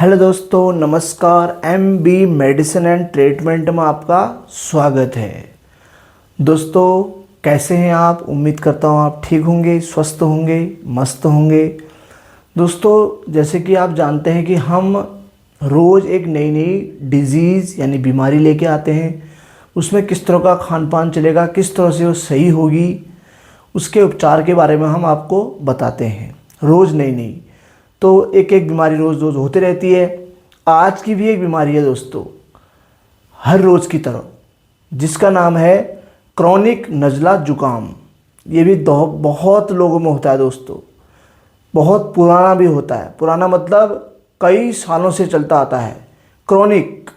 Hello दोस्तों, नमस्कार। B medicine and treatment में आपका स्वागत है। दोस्तों, कैसे हैं आप? उम्मीद करता हूँ आप ठीक होंगे, स्वस्थ होंगे, मस्त होंगे। दोस्तों, जैसे कि आप जानते हैं कि हम रोज़ एक नई नई डिज़ीज़ यानी बीमारी लेके आते हैं। उसमें किस तरह का खान पान चलेगा, किस तरह से वो सही होगी, उसके उपचार के बारे में हम आपको बताते हैं रोज़ नई नई। तो एक एक बीमारी रोज़ रोज़ होती रहती है। आज की भी एक बीमारी है दोस्तों, हर रोज़ की तरह, जिसका नाम है क्रॉनिक नज़ला जुकाम। ये भी बहुत लोगों में होता है दोस्तों। बहुत पुराना भी होता है। पुराना मतलब कई सालों से चलता आता है क्रॉनिक।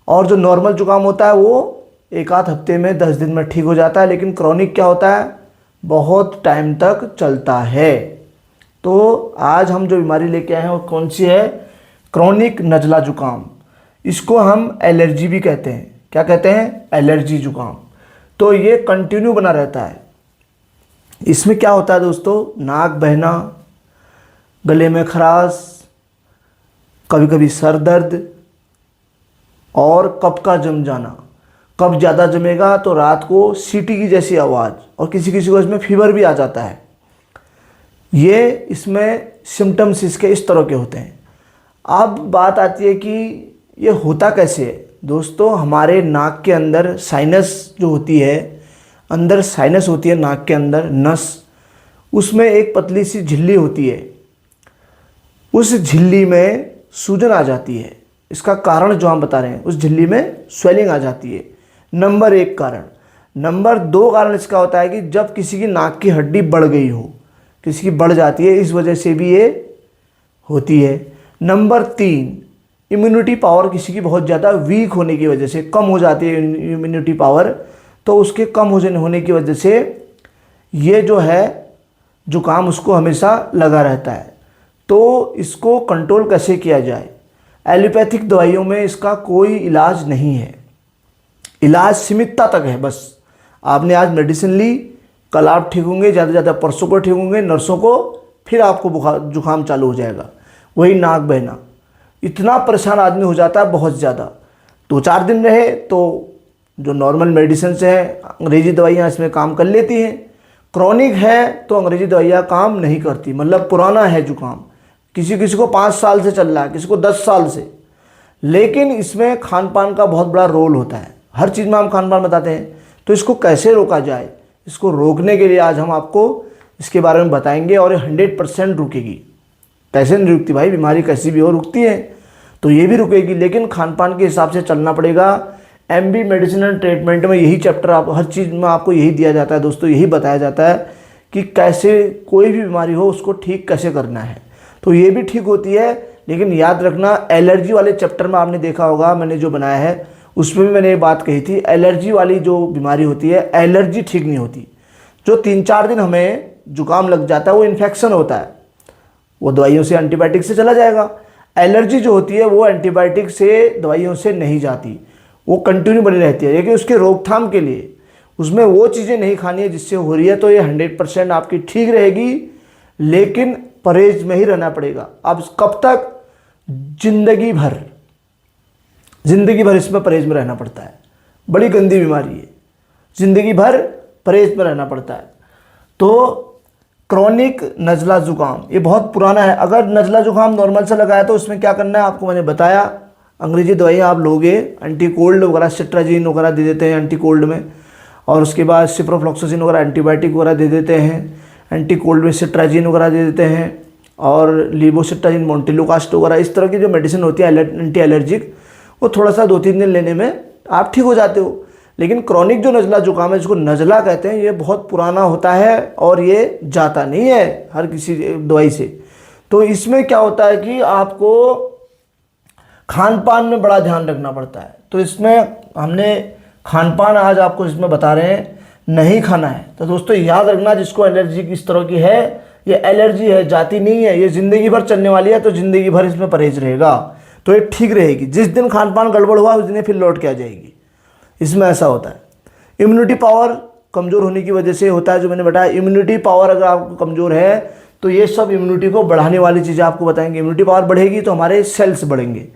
और जो नॉर्मल जुकाम होता है वो एक आध हफ्ते में 10 दिन में ठीक हो जाता है, लेकिन क्रॉनिक क्या होता है, बहुत टाइम तक चलता है। तो आज हम जो बीमारी लेके आए हैं वो कौन सी है? क्रॉनिक नज़ला जुकाम। इसको हम एलर्जी भी कहते हैं। क्या कहते हैं? एलर्जी जुकाम। तो ये कंटिन्यू बना रहता है। इसमें क्या होता है दोस्तों? नाक बहना, गले में खराश, कभी कभी सर दर्द और कफ का जम जाना। कफ ज़्यादा जमेगा तो रात को सीटी की जैसी आवाज़, और किसी किसी को इसमें फीवर भी आ जाता है। ये इसमें सिम्टम्स इसके इस तरह के होते हैं। अब बात आती है कि ये होता कैसे है। दोस्तों, हमारे नाक के अंदर साइनस जो होती है, अंदर साइनस होती है नाक के अंदर, नस, उसमें एक पतली सी झिल्ली होती है। उस झिल्ली में सूजन आ जाती है। इसका कारण जो हम बता रहे हैं, उस झिल्ली में स्वेलिंग आ जाती है, नंबर 1 कारण। नंबर 2 कारण इसका होता है कि जब किसी की नाक की हड्डी बढ़ गई हो, किसी की बढ़ जाती है, इस वजह से भी ये होती है। नंबर 3, इम्यूनिटी पावर किसी की बहुत ज़्यादा वीक होने की वजह से, कम हो जाती है इम्यूनिटी पावर, तो उसके कम होने की वजह से ये जो है जुकाम उसको हमेशा लगा रहता है। तो इसको कंट्रोल कैसे किया जाए? एलोपैथिक दवाइयों में इसका कोई इलाज नहीं है। इलाज सीमितता तक है। बस आपने आज मेडिसिन ली, कल आप ठीक होंगे, ज़्यादा से ज़्यादा परसों को ठीक होंगे, नर्सों को फिर आपको बुखार जुकाम चालू हो जाएगा। वही नाक बहना, इतना परेशान आदमी हो जाता है बहुत ज़्यादा। 2-4 दिन रहे तो जो नॉर्मल मेडिसिन से है, अंग्रेजी दवाइयाँ इसमें काम कर लेती हैं। क्रॉनिक है तो अंग्रेजी दवाइयाँ काम नहीं करती। मतलब पुराना है जुकाम, किसी किसी को 5 साल से चल रहा है, किसी को 10 साल से। लेकिन इसमें खान पान का बहुत बड़ा रोल होता है। हर चीज़ में हम खान पान बताते हैं। तो इसको कैसे रोका जाए, इसको रोकने के लिए आज हम आपको इसके बारे में बताएंगे। और 100% रुकेगी। कैसे नहीं रुकती भाई, बीमारी कैसी भी हो रुकती है, तो ये भी रुकेगी, लेकिन खान पान के हिसाब से चलना पड़ेगा। बी मेडिसिन एंड ट्रीटमेंट में यही चैप्टर, आप हर चीज़ में आपको यही दिया जाता है दोस्तों, यही बताया जाता है कि कैसे कोई भी बीमारी हो उसको ठीक कैसे करना है। तो ये भी ठीक होती है। लेकिन याद रखना, एलर्जी वाले चैप्टर में आपने देखा होगा, मैंने जो बनाया है उसमें भी मैंने ये बात कही थी, एलर्जी वाली जो बीमारी होती है, एलर्जी ठीक नहीं होती। जो 3-4 दिन हमें जुकाम लग जाता है वो इन्फेक्शन होता है, वो दवाइयों से, एंटीबायोटिक से चला जाएगा। एलर्जी जो होती है वो एंटीबायोटिक से, दवाइयों से नहीं जाती, वो कंटिन्यू बनी रहती है। लेकिन उसके रोकथाम के लिए उसमें वो चीज़ें नहीं खानी है जिससे हो रही है। तो ये 100% आपकी ठीक रहेगी, लेकिन परहेज में ही रहना पड़ेगा। अब कब तक? जिंदगी भर इसमें परहेज में रहना पड़ता है। बड़ी गंदी बीमारी है, जिंदगी भर परहेज में रहना पड़ता है। तो क्रॉनिक नज़ला जुकाम ये बहुत पुराना है। अगर नज़ला जुकाम नॉर्मल से लगाया तो उसमें क्या करना है आपको मैंने बताया। अंग्रेजी दवाइयाँ आप लोगे, एंटी कोल्ड वगैरह, सिट्राजिन वगैरह दे देते हैं एंटी कोल्ड में, और उसके बाद सिप्रोफ्लॉक्सासिन वगैरह एंटीबायोटिक वगैरह दे देते हैं। एंटी कोल्ड में सिट्राजिन वगैरह दे देते हैं, और लीवोसिट्राजिन, मोंटेलोकास्ट वगैरह, इस तरह की जो मेडिसिन होती है एंटी एलर्जिक, वो थोड़ा सा 2-3 दिन लेने में आप ठीक हो जाते हो। लेकिन क्रॉनिक जो नज़ला जुकाम है, जिसको नज़ला कहते हैं, ये बहुत पुराना होता है और ये जाता नहीं है हर किसी दवाई से। तो इसमें क्या होता है कि आपको खान पान में बड़ा ध्यान रखना पड़ता है। तो इसमें हमने खान पान आज आपको इसमें बता रहे हैं, नहीं खाना है। तो दोस्तों याद रखना, जिसको एलर्जी किस तरह की है, ये एलर्जी है, जाती नहीं है, ये ज़िंदगी भर चलने वाली है। तो ज़िंदगी भर इसमें परहेज रहेगा तो ये ठीक रहेगी। जिस दिन खान पान गड़बड़ हुआ उस दिन फिर लौट के आ जाएगी। इसमें ऐसा होता है। इम्यूनिटी पावर कमज़ोर होने की वजह से होता है, जो मैंने बताया। इम्यूनिटी पावर अगर आपको कमज़ोर है तो ये सब इम्यूनिटी को बढ़ाने वाली चीज़ें आपको बताएंगे। इम्यूनिटी पावर बढ़ेगी तो हमारे सेल्स बढ़ेंगे।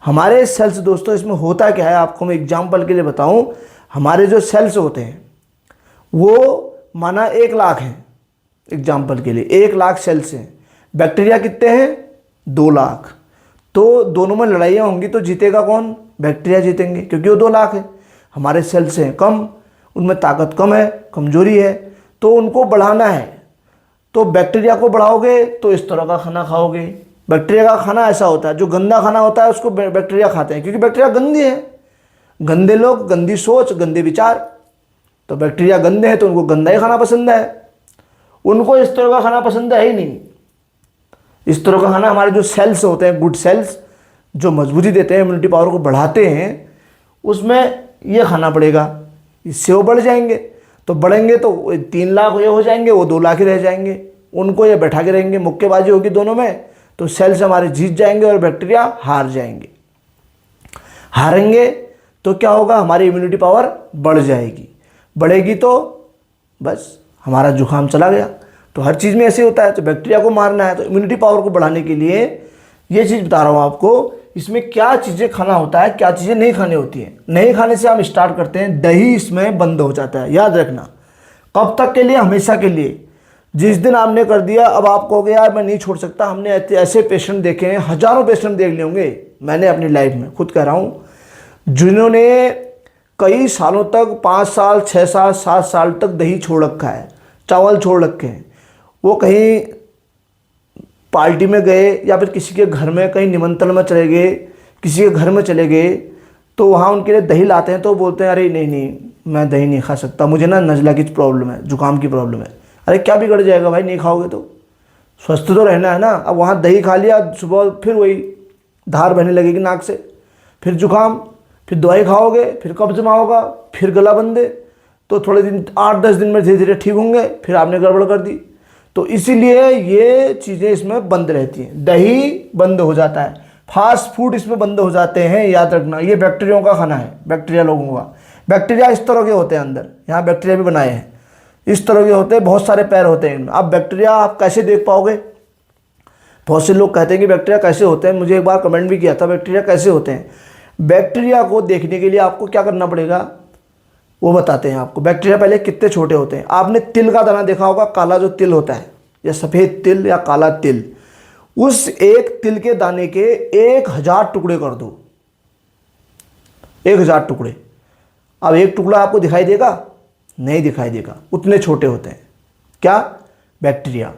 हमारे सेल्स दोस्तों इसमें होता क्या है, आपको मैं एग्जाम्पल के लिए बताऊं। हमारे जो सेल्स होते हैं वो माना 1 लाख हैं, एग्जाम्पल के लिए 1 लाख सेल्स हैं। बैक्टीरिया कितने हैं? 2 लाख। तो दोनों में लड़ाइयाँ होंगी तो जीतेगा कौन? बैक्टीरिया जीतेंगे, क्योंकि वो 2 लाख है। हमारे सेल्स हैं कम, उनमें ताकत कम है, कमजोरी है, तो उनको बढ़ाना है। तो बैक्टीरिया को बढ़ाओगे तो इस तरह का खाना खाओगे। बैक्टीरिया का खाना ऐसा होता है, जो गंदा खाना होता है उसको बैक्टीरिया खाते हैं, क्योंकि बैक्टीरिया गंदे हैं। गंदे लोग, गंदी सोच, गंदे विचार। तो बैक्टीरिया गंदे हैं तो उनको गंदा ही खाना पसंद है, उनको इस तरह का खाना पसंद है ही नहीं। इस तरह का खाना हमारे जो सेल्स होते हैं, गुड सेल्स, जो मजबूती देते हैं, इम्यूनिटी पावर को बढ़ाते हैं, उसमें ये खाना पड़ेगा। इससे वो बढ़ जाएंगे। तो बढ़ेंगे तो 3 लाख ये हो जाएंगे, वो 2 लाख ही रह जाएंगे। उनको ये बैठा के रहेंगे, मुक्केबाजी होगी दोनों में, तो सेल्स हमारे जीत जाएंगे और बैक्टीरिया हार जाएंगे। हारेंगे तो क्या होगा? हमारी इम्यूनिटी पावर बढ़ जाएगी। बढ़ेगी तो बस हमारा जुकाम चला गया। तो हर चीज़ में ऐसे होता है। तो बैक्टीरिया को मारना है तो इम्यूनिटी पावर को बढ़ाने के लिए ये चीज़ बता रहा हूँ आपको। इसमें क्या चीज़ें खाना होता है, क्या चीज़ें नहीं खानी होती हैं। नहीं खाने से हम स्टार्ट करते हैं, दही इसमें बंद हो जाता है, याद रखना। कब तक के लिए? हमेशा के लिए। जिस दिन आपने कर दिया, अब आप कहोगे यार मैं नहीं छोड़ सकता। हमने ऐसे पेशेंट देखे हैं, हजारों पेशेंट देख लिए होंगे मैंने अपनी लाइफ में, खुद कह रहा हूँ, जिन्होंने कई सालों तक, 5 साल, 6 साल, 7 साल तक दही छोड़ रखा है, चावल छोड़ रखे हैं। वो कहीं पार्टी में गए या फिर किसी के घर में कहीं निमंत्रण में चले गए, किसी के घर में चले गए, तो वहाँ उनके लिए दही लाते हैं तो बोलते हैं अरे नहीं नहीं मैं दही नहीं खा सकता, मुझे ना नज़ला की प्रॉब्लम है, जुकाम की प्रॉब्लम है। अरे क्या बिगड़ जाएगा भाई, नहीं खाओगे तो? स्वस्थ तो रहना है ना। अब वहाँ दही खा लिया, सुबह फिर वही धार बहने लगेगी नाक से, फिर जुकाम, फिर दवाई खाओगे, फिर कब्ज़ होगा, फिर गला बंदे। तो थोड़े दिन, 8-10 दिन में धीरे धीरे ठीक होंगे, फिर आपने गड़बड़ कर दी। तो इसीलिए ये चीज़ें इसमें बंद रहती हैं। दही बंद हो जाता है, फास्ट फूड इसमें बंद हो जाते हैं, याद रखना। ये बैक्टीरिया का खाना है, बैक्टीरिया लोगों का। बैक्टीरिया इस तरह के होते हैं अंदर, यहाँ बैक्टीरिया भी बनाए हैं, इस तरह के होते हैं, बहुत सारे पैर होते हैं इनमें। अब बैक्टीरिया आप कैसे देख पाओगे? बहुत से लोग कहते हैं कि बैक्टीरिया कैसे होते हैं, मुझे एक बार कमेंट भी किया था बैक्टीरिया कैसे होते हैं। बैक्टीरिया को देखने के लिए आपको क्या करना पड़ेगा वो बताते हैं आपको। बैक्टीरिया पहले कितने छोटे होते हैं। आपने तिल का दाना देखा होगा, काला जो तिल होता है, या सफ़ेद तिल या काला तिल, उस एक तिल के दाने के 1000 टुकड़े कर दो, 1000 टुकड़े। अब एक टुकड़ा आपको दिखाई देगा? नहीं दिखाई देगा, उतने छोटे होते हैं। क्या? बैक्टीरिया।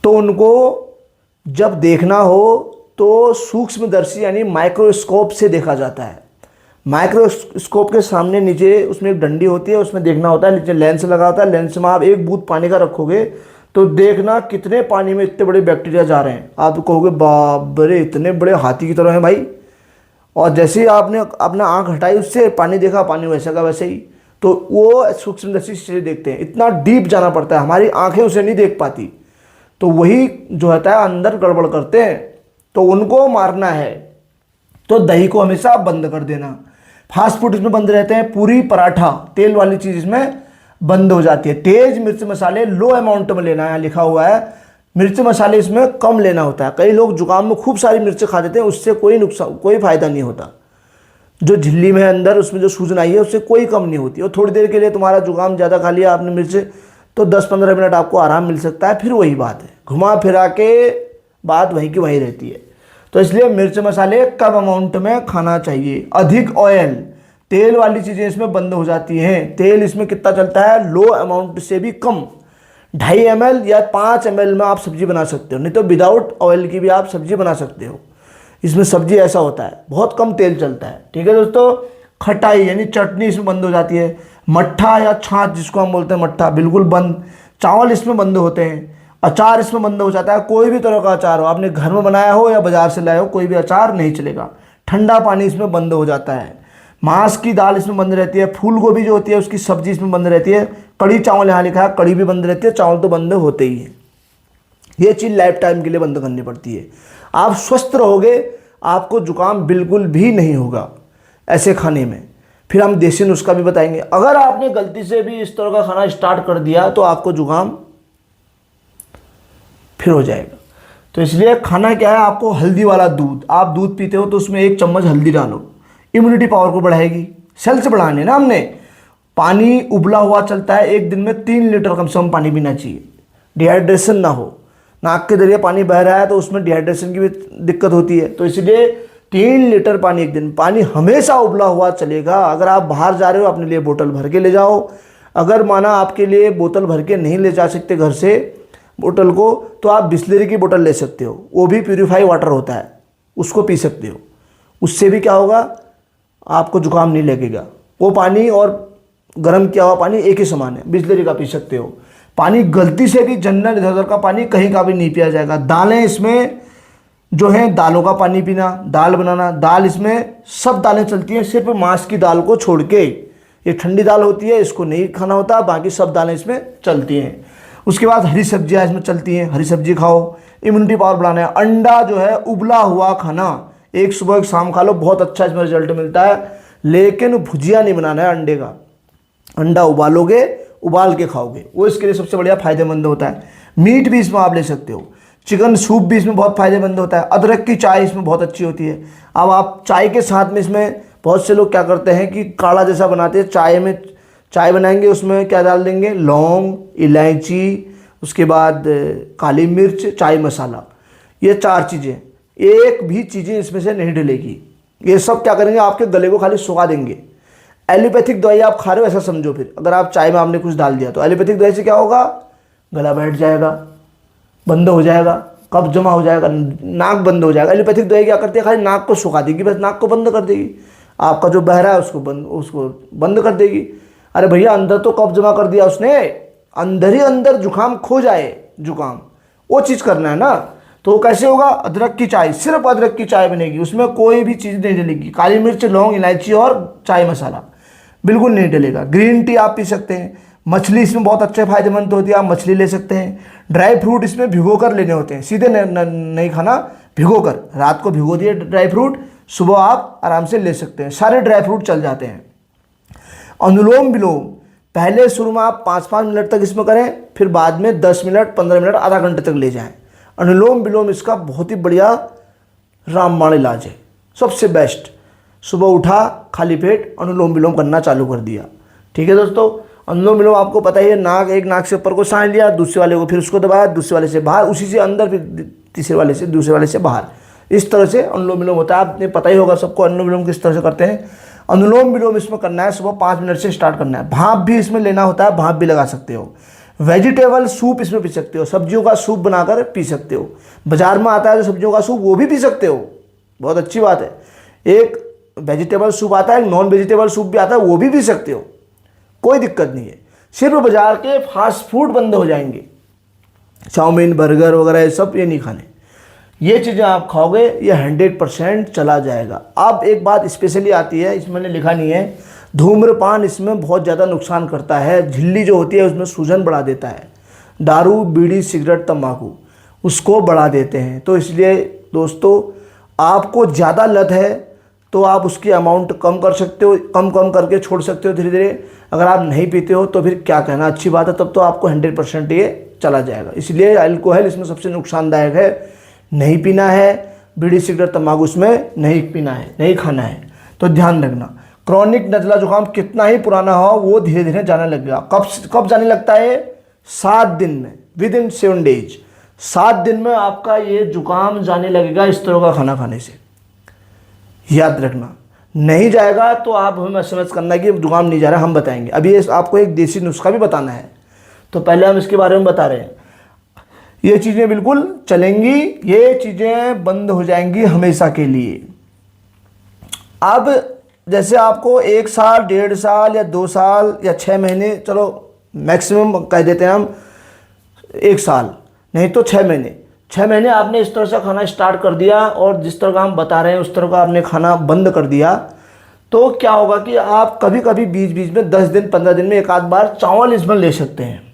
तो उनको जब देखना हो तो सूक्ष्मदर्शी यानी माइक्रोस्कोप से देखा जाता है। माइक्रोस्कोप के सामने नीचे उसमें एक डंडी होती है, उसमें देखना होता है, नीचे लेंस लगा होता है। लेंस में आप एक बूंद पानी का रखोगे तो देखना कितने पानी में इतने बड़े बैक्टीरिया जा रहे हैं। आप कहोगे बाप रे, इतने बड़े हाथी की तरह है भाई। और जैसे ही आपने अपना आंख हटाई, उससे पानी देखा, पानी वैसा का वैसे ही। तो वो सूक्ष्मदर्शी से देखते हैं, इतना डीप जाना पड़ता है, हमारी आंखें उसे नहीं देख पाती। तो वही जो होता है अंदर गड़बड़ करते हैं, तो उनको मारना है तो दही को हमेशा बंद कर देना। फास्ट फूड इसमें बंद रहते हैं, पूरी, पराठा, तेल वाली चीज़ इसमें बंद हो जाती है। तेज मिर्च मसाले लो अमाउंट में लेना है, लिखा हुआ है। मिर्च मसाले इसमें कम लेना होता है। कई लोग जुकाम में खूब सारी मिर्च खा देते हैं, उससे कोई नुकसान, कोई फ़ायदा नहीं होता। जो झिल्ली में अंदर उसमें जो सूजन आई है उससे कोई कम नहीं होती। और थोड़ी देर के लिए तुम्हारा जुकाम ज़्यादा खा लिया आपने मिर्च, तो 10-15 मिनट आपको आराम मिल सकता है, फिर वही बात है, घुमा फिरा के बात वहीं की वहीं रहती है। तो इसलिए मिर्च मसाले कम अमाउंट में खाना चाहिए। अधिक ऑयल, तेल वाली चीज़ें इसमें बंद हो जाती हैं। तेल इसमें कितना चलता है? लो अमाउंट से भी कम, 2.5 ml या 5 ml में आप सब्जी बना सकते हो। नहीं तो विदाउट ऑयल की भी आप सब्जी बना सकते हो। इसमें सब्जी ऐसा होता है, बहुत कम तेल चलता है। ठीक है दोस्तों। खटाई यानी चटनी इसमें बंद हो जाती है। मट्ठा या छाछ जिसको हम बोलते हैं, मट्ठा बिल्कुल बंद। चावल इसमें बंद होते हैं। अचार इसमें बंद हो जाता है। कोई भी तरह का अचार हो, आपने घर में बनाया हो या बाजार से लाए हो, कोई भी अचार नहीं चलेगा। ठंडा पानी इसमें बंद हो जाता है। मांस की दाल इसमें बंद रहती है। फूल गोभी जो होती है उसकी सब्जी इसमें बंद रहती है। कड़ी चावल यहाँ लिखा है, कड़ी भी बंद रहती है। चावल तो बंद होते ही है। ये चीज़ लाइफ टाइम के लिए बंद करनी पड़ती है। आप स्वस्थ रहोगे, आपको जुकाम बिल्कुल भी नहीं होगा ऐसे खाने में। फिर हम देसी नुस्खा भी बताएंगे। अगर आपने गलती से भी इस तरह का खाना स्टार्ट कर दिया तो आपको जुकाम फिर हो जाएगा। तो इसलिए खाना क्या है, आपको हल्दी वाला दूध, आप दूध पीते हो तो उसमें 1 चम्मच हल्दी डालो, इम्यूनिटी पावर को बढ़ाएगी। सेल्स बढ़ाने ना हमने। पानी उबला हुआ चलता है, एक दिन में 3 लीटर कम से कम पानी पीना चाहिए, डिहाइड्रेशन ना हो। नाक के जरिए पानी बह रहा है तो उसमें डिहाइड्रेशन की भी दिक्कत होती है, तो इसलिए 3 लीटर पानी एक दिन। पानी हमेशा उबला हुआ चलेगा। अगर आप बाहर जा रहे हो अपने लिए बोतल भर के ले जाओ। अगर माना आपके लिए बोतल भर के नहीं ले जा सकते घर से बोतल को, तो आप बिस्लरी की बोतल ले सकते हो, वो भी प्यूरीफाई वाटर होता है, उसको पी सकते हो। उससे भी क्या होगा, आपको जुकाम नहीं लगेगा। वो पानी और गर्म किया हुआ पानी एक ही समान है, बिस्लरी का पी सकते हो। पानी गलती से भी जनरल इधर उधर का पानी कहीं का भी नहीं पिया जाएगा। दालें इसमें जो है, दालों का पानी पीना, दाल बनाना, दाल इसमें सब दालें चलती हैं, सिर्फ मांस की दाल को छोड़ के। ये ठंडी दाल होती है, इसको नहीं खाना होता, बाकी सब दालें इसमें चलती हैं। उसके बाद हरी सब्जियां इसमें चलती हैं, हरी सब्जी खाओ, इम्यूनिटी पावर बढ़ाना है। अंडा जो है उबला हुआ खाना, एक सुबह एक शाम खा लो, बहुत अच्छा इसमें रिजल्ट मिलता है। लेकिन भुजिया नहीं बनाना है अंडे का। अंडा उबालोगे, उबाल के खाओगे, वो इसके लिए सबसे बढ़िया फायदेमंद होता है। मीट भी इसमें आप ले सकते हो, चिकन सूप भी इसमें बहुत फायदेमंद होता है। अदरक की चाय इसमें बहुत अच्छी होती है। अब आप चाय के साथ में इसमें बहुत से लोग क्या करते हैं कि काढ़ा जैसा बनाते हैं, चाय में चाय बनाएंगे, उसमें क्या डाल देंगे, लौंग, इलायची, उसके बाद काली मिर्च, चाय मसाला, ये 4 चीज़ें, एक भी चीज़ें इसमें से नहीं डलेगी। ये सब क्या करेंगे, आपके गले को खाली सुखा देंगे। एलोपैथिक दवाई आप खा रहे हो ऐसा समझो। फिर अगर आप चाय में आपने कुछ डाल दिया तो एलोपैथिक दवाई से क्या होगा, गला बैठ जाएगा, बंद हो जाएगा, कब्ज जमा हो जाएगा, नाक बंद हो जाएगा। एलोपैथिक दवाई क्या करती है, खाली नाक को सुखा देगी, बस नाक को बंद कर देगी, आपका जो बह रहा है उसको बंद कर देगी। अरे भैया, अंदर तो कब्ज जमा कर दिया उसने, अंदर ही अंदर जुकाम खो जाए, जुकाम, वो चीज़ करना है ना। तो कैसे होगा, अदरक की चाय, सिर्फ अदरक की चाय बनेगी, उसमें कोई भी चीज़ नहीं डलेगी, काली मिर्च, लौंग, इलायची और चाय मसाला बिल्कुल नहीं डलेगा। ग्रीन टी आप पी सकते हैं। मछली इसमें बहुत अच्छे फायदेमंद होती है, आप मछली ले सकते हैं। ड्राई फ्रूट इसमें भिगो कर लेने होते हैं, सीधे नहीं खाना, भिगो कर, रात को भिगो दिए ड्राई फ्रूट, सुबह आप आराम से ले सकते हैं, सारे ड्राई फ्रूट चल जाते हैं। अनुलोम विलोम, पहले शुरू में आप 5-5 मिनट तक इसमें करें, फिर बाद में 10 मिनट, 15 मिनट, आधा घंटे तक ले जाएं। अनुलोम विलोम इसका बहुत ही बढ़िया रामबाण इलाज है, सबसे बेस्ट। सुबह उठा, खाली पेट अनुलोम विलोम करना चालू कर दिया। ठीक है दोस्तों, अनुलोम विलोम आपको पता ही है, नाक, एक नाक से ऊपर को सांस लिया, दूसरे वाले को फिर उसको दबाया, दूसरे वाले से बाहर, उसी से अंदर, फिर तीसरे वाले से, दूसरे वाले से बाहर, इस तरह से अनुलोम विलोम होता है। आपने पता ही होगा सबको अनुलोम विलोम किस तरह से करते हैं। अनुलोम विलोम इसमें करना है, सुबह 5 मिनट से स्टार्ट करना है। भाप भी इसमें लेना होता है, भाप भी लगा सकते हो। वेजिटेबल सूप इसमें पी सकते हो, सब्जियों का सूप बनाकर पी सकते हो। बाजार में आता है जो सब्जियों का सूप, वो भी पी सकते हो, बहुत अच्छी बात है। एक वेजिटेबल सूप आता है, नॉन वेजिटेबल सूप भी आता है, वो भी पी सकते हो, कोई दिक्कत नहीं है। सिर्फ बाजार के फास्ट फूड बंद हो जाएंगे, चाउमीन, बर्गर वगैरह ये सब, ये नहीं खाने। ये चीज़ें आप खाओगे, ये 100% चला जाएगा। अब एक बात स्पेशली आती है, इसमें मैंने लिखा नहीं है, धूम्रपान इसमें बहुत ज़्यादा नुकसान करता है। झिल्ली जो होती है उसमें सूजन बढ़ा देता है। दारू, बीड़ी, सिगरेट, तंबाकू उसको बढ़ा देते हैं। तो इसलिए दोस्तों, आपको ज़्यादा लत है तो आप उसकी अमाउंट कम कर सकते हो, कम करके छोड़ सकते हो धीरे धीरे। अगर आप नहीं पीते हो तो फिर क्या कहना, अच्छी बात है, तब तो आपको 100% ये चला जाएगा। इसलिए अल्कोहल इसमें सबसे नुकसानदायक है, नहीं पीना है। बीड़ी, सिगरेट, तंबाकू इसमें नहीं पीना है, नहीं खाना है, तो ध्यान रखना। क्रॉनिक नज़ला जुकाम कितना ही पुराना हो, वो धीरे धीरे जाने लगेगा। कब जाने लगता है, 7 दिन में, विद इन 7 डेज, 7 दिन में आपका ये जुकाम जाने लगेगा इस तरह का खाना खाने से। याद रखना, नहीं जाएगा तो आप हमें SMS करना कि जुकाम नहीं जा रहा, हम बताएंगे। अभी आपको एक देसी नुस्खा भी बताना है, तो पहले हम इसके बारे में बता रहे हैं। ये चीज़ें बिल्कुल चलेंगी, ये चीज़ें बंद हो जाएंगी हमेशा के लिए। अब जैसे आपको 1 साल, 1.5 साल या 2 साल या 6 महीने, चलो मैक्सिमम कह देते हैं हम 1 साल, नहीं तो 6 महीने, 6 महीने आपने इस तरह से खाना स्टार्ट कर दिया और जिस तरह का हम बता रहे हैं उस तरह का आपने खाना बंद कर दिया, तो क्या होगा कि आप कभी कभी बीच बीच में 10 दिन 15 दिन में एक आध बार चावल इसमें ले सकते हैं।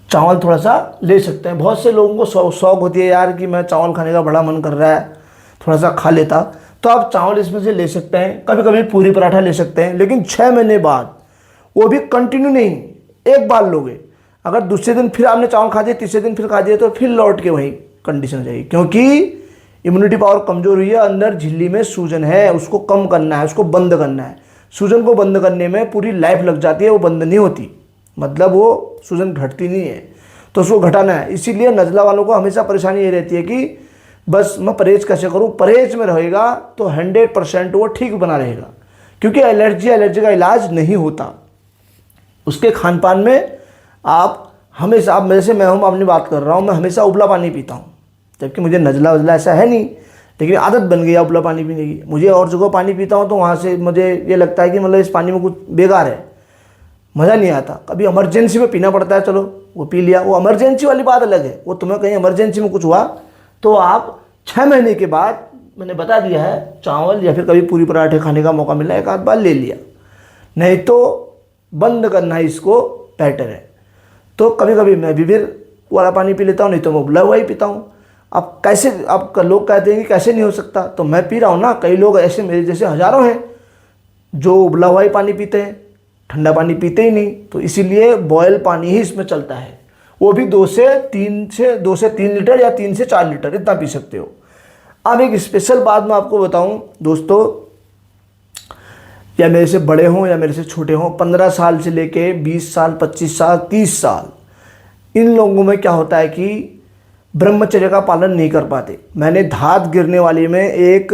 चावल थोड़ा सा ले सकते हैं। बहुत से लोगों को शौक होती है यार कि मैं चावल खाने का बड़ा मन कर रहा है, थोड़ा सा खा लेता, तो आप चावल इसमें से ले सकते हैं। कभी कभी पूरी पराठा ले सकते हैं, लेकिन 6 महीने बाद, वो भी कंटिन्यू नहीं, एक बार लोगे। अगर दूसरे दिन फिर आपने चावल खा दिया, तीसरे दिन फिर खा दिया, तो फिर लौट के वही कंडीशन हो जाएगी, क्योंकि इम्यूनिटी पावर कमजोर हुई है। अंदर झिल्ली में सूजन है, उसको कम करना है, उसको बंद करना है। सूजन को बंद करने में पूरी लाइफ लग जाती है, वो बंद नहीं होती, मतलब वो सूजन घटती नहीं है, तो उसको घटाना है। इसीलिए नज़ला वालों को हमेशा परेशानी ये रहती है कि बस मैं परहेज कैसे करूं। परहेज में रहेगा तो 100% वो ठीक बना रहेगा, क्योंकि एलर्जी का इलाज नहीं होता। उसके खान पान में आप हमेशा, आप मेरे से मैं हूँ, अपनी बात कर रहा हूँ, मैं हमेशा उबला पानी पीता हूँ, जबकि मुझे नज़ला वज़ला ऐसा है नहीं, लेकिन आदत बन गई है उबला पानी पीने की। मुझे और जगह पानी पीता हूँ तो वहाँ से मुझे ये लगता है कि मतलब इस पानी में कुछ बेकार है, मज़ा नहीं आता। कभी इमरजेंसी में पीना पड़ता है, चलो वो पी लिया, वो इमरजेंसी वाली बात अलग है। वो तुम्हें कहीं इमरजेंसी में कुछ हुआ तो आप 6 महीने के बाद, मैंने बता दिया है, चावल या फिर कभी पूरी पराठे खाने का मौका मिला, एक आध बार ले लिया, नहीं तो बंद करना ही इसको बेटर है। तो कभी कभी मैं भी फिर वाला पानी पी लेता हूँ, नहीं तो मैं उबला हुआ ही पीता हूँ। अब कैसे, अब लोग कहते हैं कि कैसे नहीं हो सकता, तो मैं पी रहा हूँ ना। कई लोग ऐसे मेरे जैसे हज़ारों हैं जो उबला हुआ ही पानी पीते हैं, ठंडा पानी पीते ही नहीं। तो इसीलिए बॉयल पानी ही इसमें चलता है, वो भी 2 से 3 लीटर या 3 से 4 लीटर इतना पी सकते हो। अब एक स्पेशल बात मैं आपको बताऊं दोस्तों, या मेरे से बड़े हों या मेरे से छोटे हों, 15 साल से लेके 20 साल, 25 साल, 30 साल, इन लोगों में क्या होता है कि ब्रह्मचर्य का पालन नहीं कर पाते। मैंने धात गिरने वाली में एक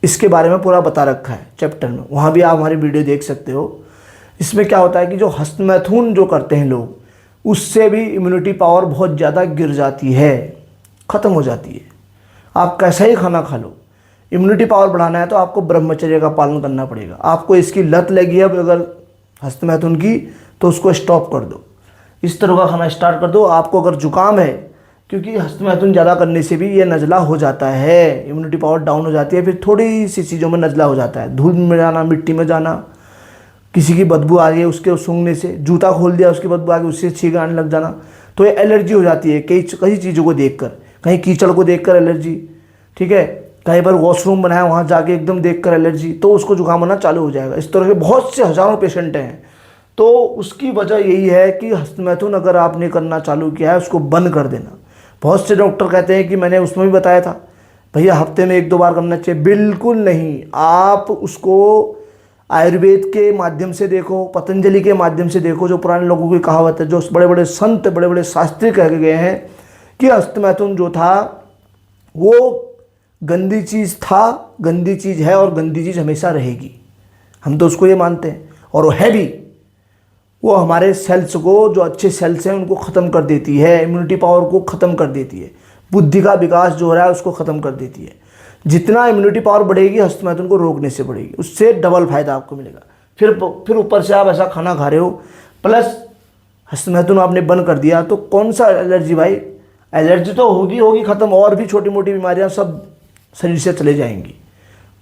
इसके बारे में पूरा बता रखा है चैप्टर में, वहाँ भी आप हमारी वीडियो देख सकते हो। इसमें क्या होता है कि जो हस्तमैथुन जो करते हैं लोग, उससे भी इम्यूनिटी पावर बहुत ज़्यादा गिर जाती है, ख़त्म हो जाती है। आप कैसा ही खाना खा लो, इम्यूनिटी पावर बढ़ाना है तो आपको ब्रह्मचर्य का पालन करना पड़ेगा। आपको इसकी लत लगी है अगर हस्तमैथुन की, तो उसको स्टॉप कर दो, इस तरह का खाना स्टार्ट कर दो। आपको अगर जुकाम है, क्योंकि हस्तमैथुन ज़्यादा करने से भी ये नज़ला हो जाता है, इम्यूनिटी पावर डाउन हो जाती है, फिर थोड़ी सी चीज़ों में नज़ला हो जाता है। धूल में जाना, मिट्टी में जाना, किसी की बदबू आ गई उसके सूंघने से, जूता खोल दिया उसकी बदबू आ गई, उससे छींक आने लग जाना, तो ये एलर्जी हो जाती है कई चीज़ों को देखकर। कहीं कीचड़ को देखकर एलर्जी, ठीक है, कहीं पर वॉशरूम बनाया वहाँ जाके एकदम देखकर एलर्जी, तो उसको जुकाम होना चालू हो जाएगा। इस तरह के बहुत से हज़ारों पेशेंट हैं। तो उसकी वजह यही है कि हस्तमैथुन अगर आपने करना चालू किया है, उसको बंद कर देना। बहुत से डॉक्टर कहते हैं कि मैंने उसमें भी बताया था भैया हफ्ते में 1-2 बार करना चाहिए, बिल्कुल नहीं। आप उसको आयुर्वेद के माध्यम से देखो, पतंजलि के माध्यम से देखो, जो पुराने लोगों की कहावत है, जो बड़े बड़े संत, बड़े बड़े शास्त्री कह के गए हैं कि हस्तमैथुन जो था वो गंदी चीज़ था, गंदी चीज़ है और गंदी चीज़ हमेशा रहेगी। हम तो उसको ये मानते हैं, और वो है भी। वो हमारे सेल्स को, जो अच्छे सेल्स हैं उनको ख़त्म कर देती है, इम्यूनिटी पावर को ख़त्म कर देती है, बुद्धि का विकास जो हो रहा है उसको ख़त्म कर देती है। जितना इम्यूनिटी पावर बढ़ेगी हस्तमैथुन को रोकने से बढ़ेगी, उससे डबल फायदा आपको मिलेगा। फिर ऊपर से आप ऐसा खाना खा रहे हो, प्लस हस्तमैथुन आपने बंद कर दिया, तो कौन सा एलर्जी भाई, एलर्जी तो होगी ख़त्म, और भी छोटी मोटी बीमारियाँ सब शरीर से चले जाएंगी।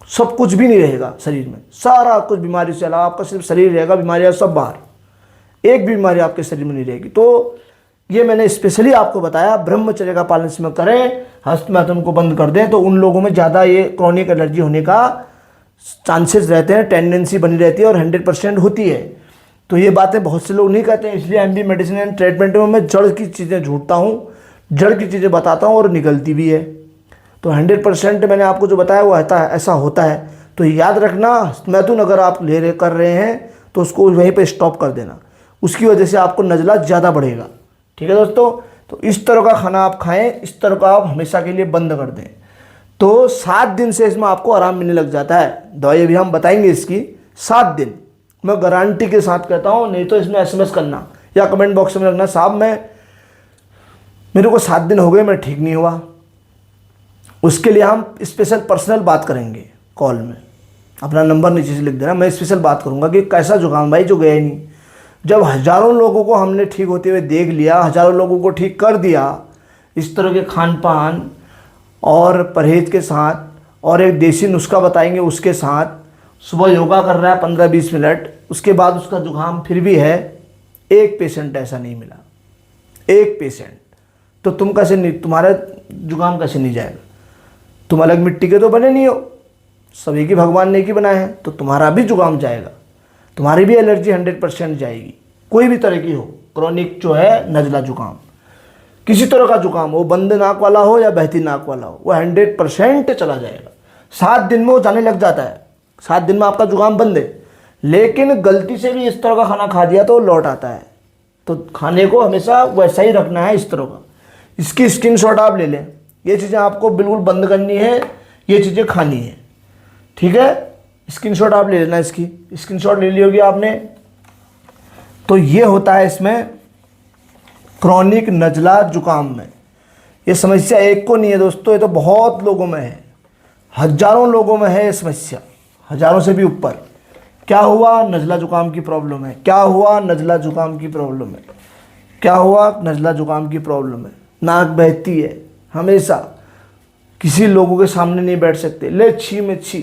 सब कुछ भी नहीं रहेगा शरीर में, सारा कुछ बीमारी से अलावा आपका सिर्फ शरीर रहेगा, बीमारियाँ सब बाहर, एक भी बीमारी आपके शरीर में नहीं रहेगी। तो ये मैंने स्पेशली आपको बताया, ब्रह्मचर्य का पालन इसमें करें, हस्तमैथुन को बंद कर दें, तो उन लोगों में ज़्यादा ये क्रॉनिक एलर्जी होने का चांसेस रहते हैं, टेंडेंसी बनी रहती है और 100% होती है। तो ये बातें बहुत से लोग नहीं कहते हैं, इसलिए एमबी मेडिसिन एंड ट्रीटमेंट में मैं जड़ की चीज़ें ढूंढता हूँ, जड़ की चीज़ें बताता हूँ और निकलती भी है। तो 100% मैंने आपको जो बताया वो ऐसा होता है। तो याद रखना, हस्तमैथुन अगर आप कर रहे हैं तो उसको वहीं पर स्टॉप कर देना, उसकी वजह से आपको नज़ला ज़्यादा बढ़ेगा। ठीक है दोस्तों, तो इस तरह का खाना आप खाएं, इस तरह का आप हमेशा के लिए बंद कर दें, तो 7 दिन से इसमें आपको आराम मिलने लग जाता है। दवाई अभी हम बताएंगे इसकी, 7 दिन मैं गारंटी के साथ कहता हूँ। नहीं तो इसमें SMS करना या कमेंट बॉक्स में रखना, साहब मेरे को 7 दिन हो गए, मैं ठीक नहीं हुआ। उसके लिए हम स्पेशल पर्सनल बात करेंगे कॉल में, अपना नंबर नीचे से लिख देना, मैं स्पेशल बात करूँगा कि कैसा जुकाम भाई जो गया ही नहीं। जब हज़ारों लोगों को हमने ठीक होते हुए देख लिया, हज़ारों लोगों को ठीक कर दिया इस तरह के खान पान और परहेज के साथ, और एक देसी नुस्खा बताएंगे उसके साथ, सुबह योगा कर रहा है 15-20 मिनट, उसके बाद उसका जुकाम फिर भी है, एक पेशेंट ऐसा नहीं मिला, एक पेशेंट। तो तुम कैसे नहीं, तुम्हारा जुकाम कैसे नहीं जाएगा? तुम अलग मिट्टी के तो बने नहीं हो, सभी की भगवान ने की बनाए हैं, तो तुम्हारा भी जुकाम जाएगा, तुम्हारी भी एलर्जी 100% जाएगी, कोई भी तरह की हो। क्रॉनिक जो है नज़ला जुकाम, किसी तरह का जुकाम हो, बंद नाक वाला हो या बहती नाक वाला हो, वो 100% चला जाएगा। 7 दिन में वो जाने लग जाता है। 7 दिन में आपका जुकाम बंद है, लेकिन गलती से भी इस तरह का खाना खा दिया तो लौट आता है। तो खाने को हमेशा वैसा ही रखना है, इस तरह का। इसकी स्क्रीनशॉट आप ले लें। ये चीज़ें आपको बिल्कुल बंद करनी है, ये चीज़ें खानी है, ठीक है। स्क्रीनशॉट आप ले लेना, इसकी स्क्रीनशॉट ले ली होगी आपने। तो ये होता है इसमें क्रॉनिक नज़ला जुकाम में। ये समस्या एक को नहीं है दोस्तों, ये तो बहुत लोगों में है, हजारों लोगों में है ये समस्या, हजारों से भी ऊपर। क्या हुआ? नज़ला जुकाम की प्रॉब्लम है। क्या हुआ? नज़ला जुकाम की प्रॉब्लम है। क्या हुआ? नज़ला जुकाम की प्रॉब्लम है। नाक बहती है हमेशा, किसी लोगों के सामने नहीं बैठ सकते, ले छी में छी,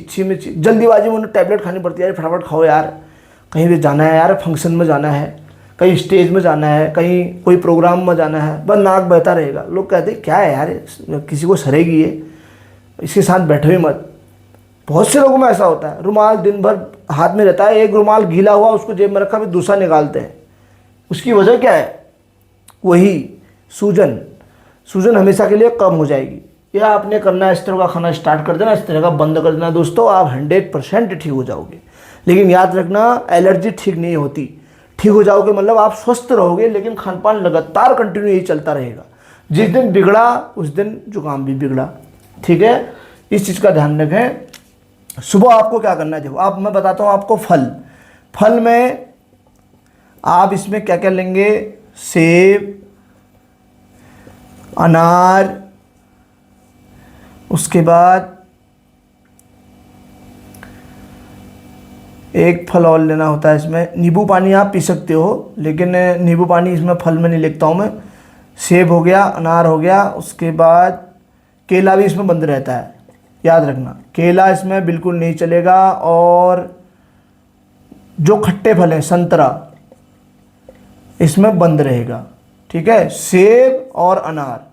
जल्दीबाजी में उन्हें टैबलेट खानी पड़ती है। यार फटाफट खाओ यार, कहीं भी जाना है यार, फंक्शन में जाना है, कहीं स्टेज में जाना है, कहीं कोई प्रोग्राम में जाना है, बस नाक बहता रहेगा। लोग कहते हैं क्या है यार, किसी को सरेगी ये, इसके साथ बैठो ही मत। बहुत से लोगों में ऐसा होता है। रुमाल दिन भर हाथ में रहता है, एक रुमाल गीला हुआ उसको जेब में रखा, फिर दूसरा निकालते हैं। उसकी वजह क्या है? वही सूजन हमेशा के लिए कम हो जाएगी। यह आपने करना है, इस तरह का खाना स्टार्ट कर देना, इस तरह का बंद कर देना दोस्तों, आप 100% ठीक हो जाओगे। लेकिन याद रखना, एलर्जी ठीक नहीं होती। ठीक हो जाओगे मतलब आप स्वस्थ रहोगे, लेकिन खान पान लगातार कंटिन्यू यही चलता रहेगा। जिस दिन बिगड़ा उस दिन जुकाम भी बिगड़ा, ठीक है। इस चीज़ का ध्यान रखें। सुबह आपको क्या करना है, देखो मैं बताता हूँ आपको। फल में आप इसमें क्या क्या लेंगे? सेब, अनार, उसके बाद एक फल और लेना होता है इसमें। नींबू पानी आप पी सकते हो, लेकिन नींबू पानी इसमें फल में नहीं लिखता हूँ मैं। सेब हो गया, अनार हो गया, उसके बाद केला भी इसमें बंद रहता है, याद रखना। केला इसमें बिल्कुल नहीं चलेगा। और जो खट्टे फल हैं, संतरा इसमें बंद रहेगा, ठीक है। सेब और अनार,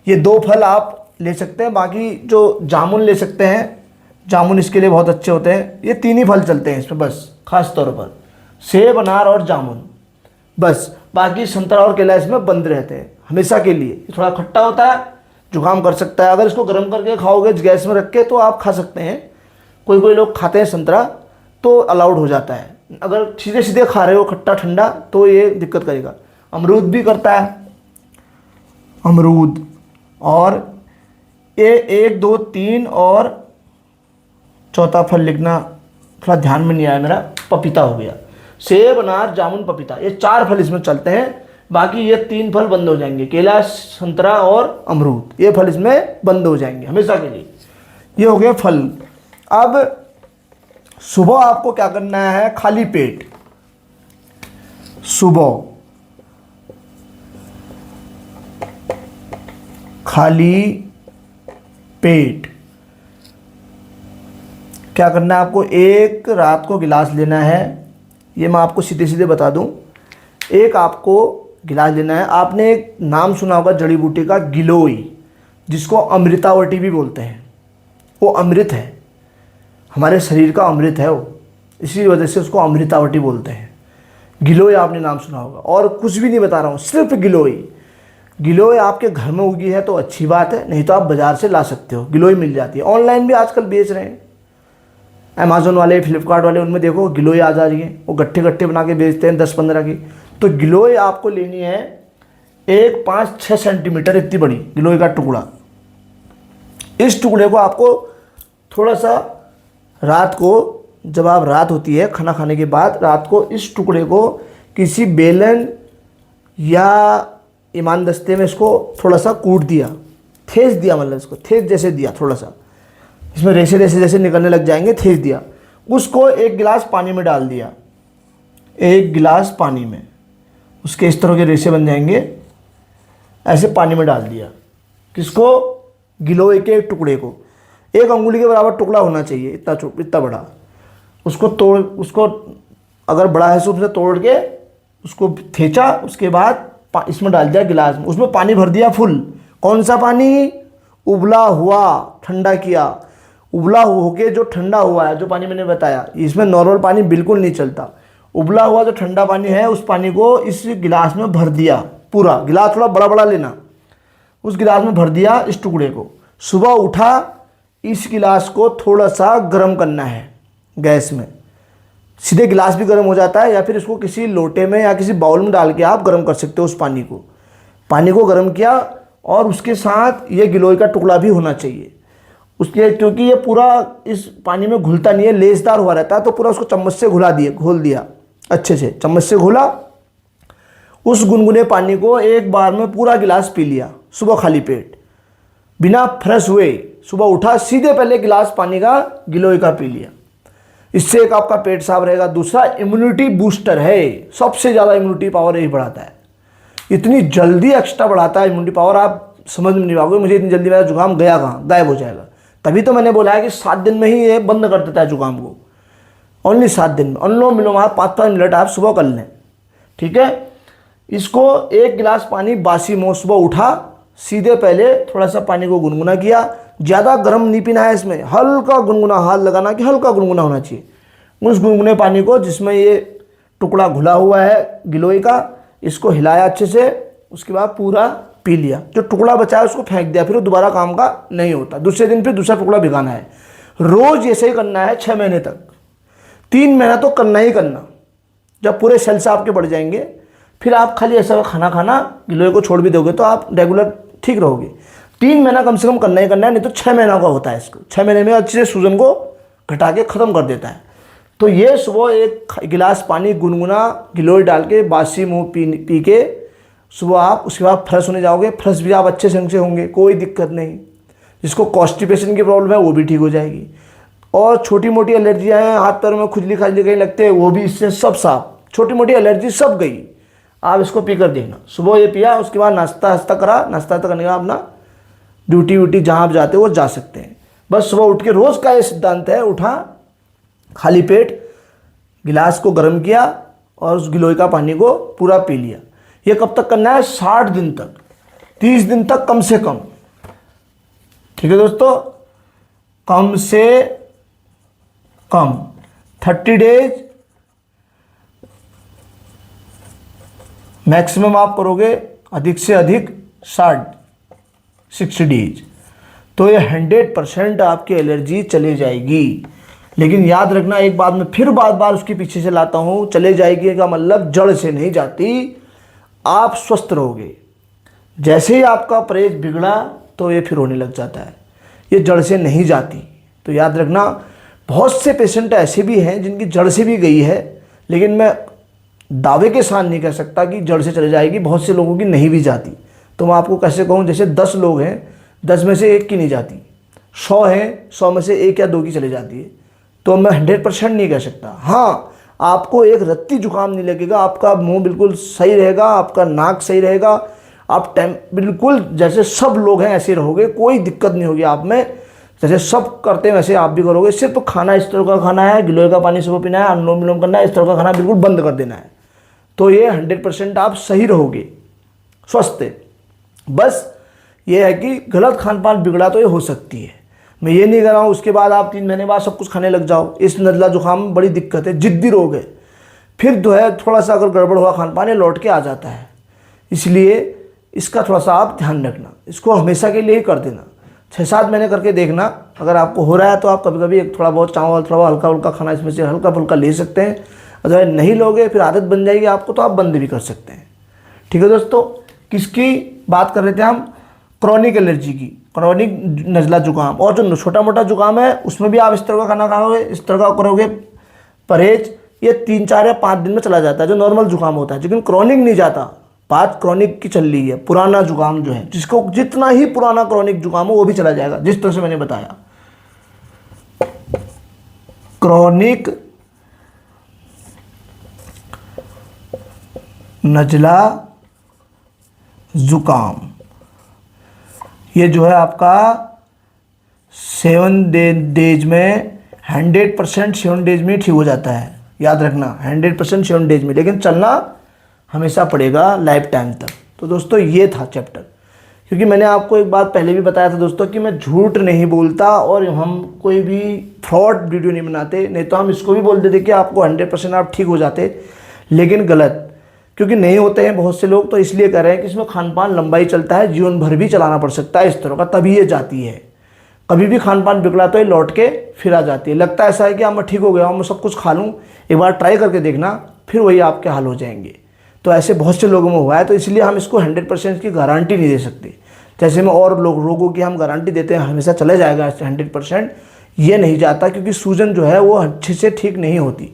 ये 2 फल आप ले सकते हैं। बाकी जो जामुन ले सकते हैं, जामुन इसके लिए बहुत अच्छे होते हैं। ये 3 ही फल चलते हैं इसमें बस, खास तौर पर सेब, अनार और जामुन, बस। बाकी संतरा और केला इसमें बंद रहते हैं हमेशा के लिए। थोड़ा खट्टा होता है, जुकाम कर सकता है। अगर इसको गर्म करके खाओगे गैस में रख के तो आप खा सकते हैं। कोई लोग खाते हैं संतरा तो अलाउड हो जाता है। अगर सीधे सीधे खा रहे हो खट्टा ठंडा तो ये दिक्कत करेगा। अमरूद भी करता है, अमरूद। और ये 1 2 3 और चौथा फल लिखना थोड़ा ध्यान में नहीं आया मेरा, पपीता हो गया। सेब, अनार, जामुन, पपीता, ये 4 फल इसमें चलते हैं। बाकी ये 3 फल बंद हो जाएंगे, केला, संतरा और अमरूद, ये फल इसमें बंद हो जाएंगे हमेशा के लिए। ये हो गए फल। अब सुबह आपको क्या करना है? खाली पेट सुबह खाली पेट क्या करना है आपको? एक रात को गिलास लेना है। ये मैं आपको सीधे सीधे बता दूं, एक आपको गिलास लेना है। आपने एक नाम सुना होगा जड़ी बूटी का, गिलोय, जिसको अमृतावटी भी बोलते हैं। वो अमृत है, हमारे शरीर का अमृत है वो, इसी वजह से उसको अमृतावटी बोलते हैं। गिलोय आपने नाम सुना होगा। और कुछ भी नहीं बता रहा हूँ, सिर्फ गिलोय। गिलोय आपके घर में उगी है तो अच्छी बात है, नहीं तो आप बाज़ार से ला सकते हो। गिलोय मिल जाती है, ऑनलाइन भी आजकल बेच रहे हैं। अमेज़न वाले, फ्लिपकार्ट वाले, उनमें देखो गिलोय आ जा रही है, वो गट्ठे गट्ठे बना के बेचते हैं 10-15 की। तो गिलोय आपको लेनी है, एक 5-6 सेंटीमीटर इतनी बड़ी गिलोय का टुकड़ा। इस टुकड़े को आपको थोड़ा सा रात को, जब आप रात होती है खाना खाने के बाद, रात को इस टुकड़े को किसी बेलन या ईमान दस्ते में इसको थोड़ा सा कूट दिया, ठेस दिया, मतलब इसको ठेस जैसे दिया, थोड़ा सा इसमें रेशे रेशे जैसे निकलने लग जाएंगे, ठेस दिया। उसको 1 गिलास पानी में डाल दिया, 1 गिलास पानी में, उसके इस तरह के रेशे बन जाएंगे, ऐसे पानी में डाल दिया। किसको? गिलोय के एक टुकड़े को। 1 अंगुली के बराबर टुकड़ा होना चाहिए, इतना बड़ा। उसको अगर बड़ा है तो उससे तोड़ के उसको थेचा, उसके बाद इसमें डाल दिया गिलास में, उसमें पानी भर दिया फुल। कौन सा पानी? उबला हुआ, ठंडा किया। उबला होके जो ठंडा हुआ है, जो पानी मैंने बताया, इसमें नॉर्मल पानी बिल्कुल नहीं चलता। उबला हुआ जो ठंडा पानी है उस पानी को इस गिलास में भर दिया, पूरा गिलास थोड़ा बड़ा बड़ा लेना, उस गिलास में भर दिया इस टुकड़े को। सुबह उठा, इस गिलास को थोड़ा सा गर्म करना है गैस में, सीधे गिलास भी गर्म हो जाता है, या फिर इसको किसी लोटे में या किसी बाउल में डाल के आप गर्म कर सकते हो उस पानी को गर्म किया, और उसके साथ ये गिलोय का टुकड़ा भी होना चाहिए उसके, क्योंकि ये पूरा इस पानी में घुलता नहीं है, लेसदार हुआ रहता है, तो पूरा उसको चम्मच से घोल दिया अच्छे से, चम्मच से घोला। उस गुनगुने पानी को एक बार में पूरा गिलास पी लिया सुबह खाली पेट, बिना फ्रेश हुए। सुबह उठा, सीधे पहले गिलास पानी का गिलोय का पी लिया। इससे एक आपका पेट साफ रहेगा, दूसरा इम्यूनिटी बूस्टर है, सबसे ज़्यादा इम्यूनिटी पावर यही बढ़ाता है, इतनी जल्दी एक्स्ट्रा बढ़ाता है इम्यूनिटी पावर, आप समझ में नहीं पाओगे मुझे इतनी जल्दी मेरा जुकाम गया कहाँ, गायब हो जाएगा। तभी तो मैंने बोला है कि 7 दिन में ही ये बंद कर देता है जुकाम को, ओनली 7 दिन में। अनुलोम विलोम आप 5-5 मिनट आप सुबह कर लें, ठीक है। इसको 1 गिलास पानी बासी मुँह, सुबह उठा सीधे पहले थोड़ा सा पानी को गुनगुना किया, ज़्यादा गर्म नहीं पीना है, इसमें हल्का गुनगुना, हाथ लगाना कि हल्का गुनगुना होना चाहिए। उस गुनगुने पानी को जिसमें ये टुकड़ा घुला हुआ है गिलोय का, इसको हिलाया अच्छे से, उसके बाद पूरा पी लिया। जो टुकड़ा बचा है उसको फेंक दिया, फिर वो दोबारा काम का नहीं होता। दूसरे दिन फिर दूसरा टुकड़ा भिगाना है, रोज़ ऐसे ही करना है 6 महीने तक। 3 महीना तो करना ही करना, जब पूरे सेल्स आपके बढ़ जाएंगे फिर आप खाली ऐसा खाना गिलोय को छोड़ भी दोगे तो आप रेगुलर ठीक रहोगे। 3 महीना कम से कम करना ही करना है, नहीं तो 6 महीना का होता है इसको। 6 महीने में अच्छे से सूजन को घटा के ख़त्म कर देता है। तो ये सुबह 1 गिलास पानी गुनगुना गिलोय डाल के बासी मुँह पी के सुबह आप, उसके बाद फ्रेश होने जाओगे। फ्रेश भी आप अच्छे ढंग से होंगे, कोई दिक्कत नहीं। जिसको कॉन्स्टिपेशन की प्रॉब्लम है वो भी ठीक हो जाएगी, और छोटी मोटी एलर्जियाँ हैं, हाथ पैरों में खुजली खाजली कहीं लगते हैं, वो भी इससे सब साफ, छोटी मोटी एलर्जी सब गई। आप इसको पी कर देखना। सुबह ये पिया, उसके बाद नाश्ता करा, नाश्ता करने का अपना ड्यूटी जहाँ आप जाते हो वो जा सकते हैं। बस सुबह उठ के रोज़ का ये सिद्धांत है, उठा खाली पेट गिलास को गर्म किया और उस गिलोय का पानी को पूरा पी लिया। ये कब तक करना है? 60 दिन तक, 30 दिन तक कम से कम, ठीक है दोस्तों, कम से कम 30 डेज, मैक्सिमम आप करोगे अधिक से अधिक 60 डेज, तो ये 100% आपकी एलर्जी चले जाएगी। लेकिन याद रखना, एक बात मैं फिर बार उसके पीछे से लाता हूँ, चले जाएगी का मतलब जड़ से नहीं जाती, आप स्वस्थ रहोगे। जैसे ही आपका परहेज बिगड़ा तो ये फिर होने लग जाता है, ये जड़ से नहीं जाती। तो याद रखना, बहुत से पेशेंट ऐसे भी हैं जिनकी जड़ से भी गई है, लेकिन मैं दावे के साथ नहीं कह सकता कि जड़ से चले जाएगी, बहुत से लोगों की नहीं भी जाती। तो मैं आपको कैसे कहूँ, जैसे 10 लोग हैं, 10 में से 1 की नहीं जाती, 100 हैं, 100 में से 1 या 2 की चली जाती है। तो मैं 100% नहीं कह सकता। हाँ, आपको एक रत्ती जुकाम नहीं लगेगा, आपका मुंह बिल्कुल सही रहेगा, आपका नाक सही रहेगा, आप बिल्कुल जैसे सब लोग हैं ऐसे रहोगे, कोई दिक्कत नहीं होगी आप में। जैसे सब करते हैं वैसे आप भी करोगे। सिर्फ खाना इस तरह का खाना है, गिलोय का पानी सुबह पीना है, अनुलोम विलोम करना है, इस तरह का खाना बिल्कुल बंद कर देना है, तो ये 100% आप सही रहोगे, स्वस्थ है। बस ये है कि गलत खान पान बिगड़ा तो ये हो सकती है। मैं ये नहीं कह रहा हूँ उसके बाद आप 3 महीने बाद सब कुछ खाने लग जाओ। इस नज़ला जुकाम में बड़ी दिक्कत है, जिद्दी रोग है, फिर जो है थोड़ा सा अगर गड़बड़ हुआ खान पान ये लौट के आ जाता है। इसलिए इसका थोड़ा सा आप ध्यान रखना, इसको हमेशा के लिए ही कर देना, 6-7 महीने करके देखना। अगर आपको हो रहा है तो आप कभी कभी थोड़ा बहुत चावल, थोड़ा हल्का फुल्का खाना इसमें से हल्का फुल्का ले सकते हैं। अगर नहीं लोगे फिर आदत बन जाएगी आपको, तो आप बंद भी कर सकते हैं। ठीक है दोस्तों, किसकी बात कर रहे थे हम? क्रॉनिक एलर्जी की, क्रॉनिक नज़ला जुकाम। और जो छोटा मोटा जुकाम है उसमें भी आप इस तरह का खाना खाओगे, इस तरह का करोगे परहेज, ये 3, 4 या 5 दिन में चला जाता है, जो नॉर्मल जुकाम होता है। लेकिन क्रॉनिक नहीं जाता। बात क्रॉनिक की चल रही है, पुराना जुकाम जो है, जिसको जितना ही पुराना क्रॉनिक जुकाम हो वो भी चला जाएगा, जिस तरह से मैंने बताया। क्रॉनिक नज़ला जुकाम, ये जो है आपका 7 डेज में 100% 7 डेज में ठीक हो जाता है। याद रखना, 100% 7 डेज में, लेकिन चलना हमेशा पड़ेगा लाइफ टाइम तक। तो दोस्तों ये था चैप्टर, क्योंकि मैंने आपको एक बात पहले भी बताया था दोस्तों कि मैं झूठ नहीं बोलता और हम कोई भी फ्रॉड वीडियो नहीं बनाते, नहीं तो हम इसको भी बोल देते कि आपको 100% आप ठीक हो जाते, लेकिन गलत, क्योंकि नहीं होते हैं बहुत से लोग, तो इसलिए कह रहे हैं कि इसमें खान पान लंबा ही चलता है, जीवन भर भी चलाना पड़ सकता है इस तरह का, तभी ये जाती है। कभी भी खान पान बिगड़ा तो ये लौट के फिर आ जाती है। लगता है ऐसा है कि मैं ठीक हो गया हूँ, मैं सब कुछ खा लूँ, एक बार ट्राई करके देखना, फिर वही आपके हाल हो जाएंगे। तो ऐसे बहुत से लोगों में हुआ है, तो इसलिए हम इसको 100% की गारंटी नहीं दे सकते। जैसे में और रोगों की हम गारंटी देते हैं हमेशा चले जाएगा 100%, ये नहीं जाता, क्योंकि सूजन जो है वो अच्छे से ठीक नहीं होती,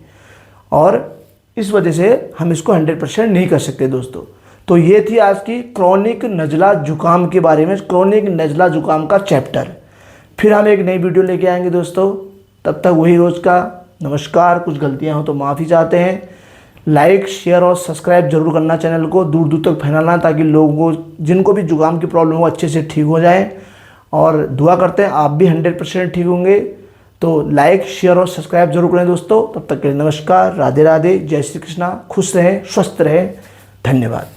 और इस वजह से हम इसको 100% नहीं कर सकते दोस्तों। तो ये थी आज की क्रॉनिक नज़ला जुकाम के बारे में, क्रॉनिक नज़ला जुकाम का चैप्टर। फिर हम एक नई वीडियो लेके आएंगे दोस्तों, तब तक वही रोज़ का नमस्कार। कुछ गलतियां हो तो माफ़ी चाहते हैं। लाइक, शेयर और सब्सक्राइब जरूर करना, चैनल को दूर दूर तक फैलाना, ताकि लोगों को जिनको भी जुकाम की प्रॉब्लम हो अच्छे से ठीक हो जाए। और दुआ करते हैं आप भी 100% ठीक होंगे। तो लाइक, शेयर और सब्सक्राइब जरूर करें दोस्तों। तब तक के लिए नमस्कार, राधे राधे, जय श्री कृष्णा, खुश रहें, स्वस्थ रहें, धन्यवाद।